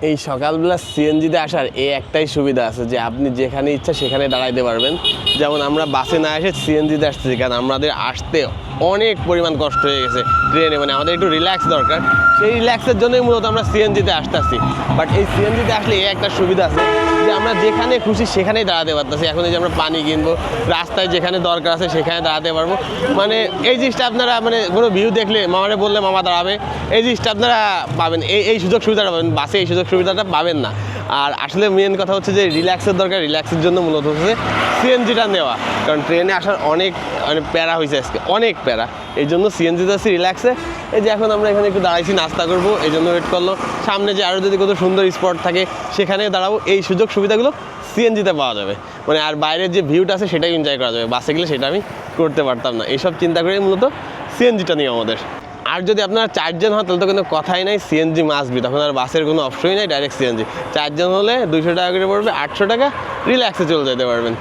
এই সকালবেলা সিএনজিতে আসার এই একটাই সুবিধা আছে যে আপনি যেখানে ইচ্ছা সেখানে দাঁড়াইতে পারবেন। যেমন আমরা বাসে না এসে সিএনজিতে আসতেছি, কারণ আমাদের আসতে অনেক পরিমাণ কষ্ট হয়ে গেছে ট্রেনে, মানে আমাদের একটু রিল্যাক্স দরকার। সেই রিল্যাক্সের জন্যই মূলত আমরা সিএনজিতে আসতেছি। বাট এই সিএনজিতে আসলে এই একটা সুবিধা আছে যে আমরা যেখানে খুশি সেখানেই দাঁড়াতে পারতেছি। এখন এই যে আমরা পানি কিনবো, রাস্তায় যেখানে দরকার আছে সেখানে দাঁড়াতে পারবো। মানে এই জিনিসটা আপনারা মানে কোনো ভিউ দেখলে মামারে বললে মামা দাঁড়াবে, এই জিনিসটা আপনারা পাবেন, এই সুযোগ সুবিধাটা পাবেন। বাসে এই সুযোগ সুবিধাটা পাবেন না। আর আসলে মেন কথা হচ্ছে যে রিল্যাক্সের দরকার, রিল্যাক্সের জন্য মূলত হচ্ছে সিএনজিটা নেওয়া। কারণ ট্রেনে আসার অনেক প্যারা হয়েছে আজকে, অনেক প্যারা। এই জন্য সিএনজিতে আছি রিল্যাক্সে। এই যে এখন আমরা এখানে একটু দাঁড়াইছি, নাস্তা করবো, এই জন্য ওয়েট করলো। সামনে যে আরও যদি কত সুন্দর স্পট থাকে সেখানে দাঁড়াবো। এই সুযোগ সুবিধাগুলো সিএনজিতে পাওয়া যাবে, মানে আর বাইরের যে ভিউটা আছে সেটাই এনজয় করা যাবে। বাসে গেলে সেটা আমি করতে পারতাম না। এইসব চিন্তা করে মূলত সিএনজিটা নিয়ে আমাদের। আর যদি আপনারা 4 জন হন তাহলে তো কোনো কথাই নাই, সিএনজি মাস্ট বি। তখন আর বাসের কোনো অপশনই নাই, ডাইরেক্ট সিএনজি। 4 জন হলে 200 টাকা করে পড়বে, 800 টাকা, রিল্যাক্সে চলে যেতে পারবেন।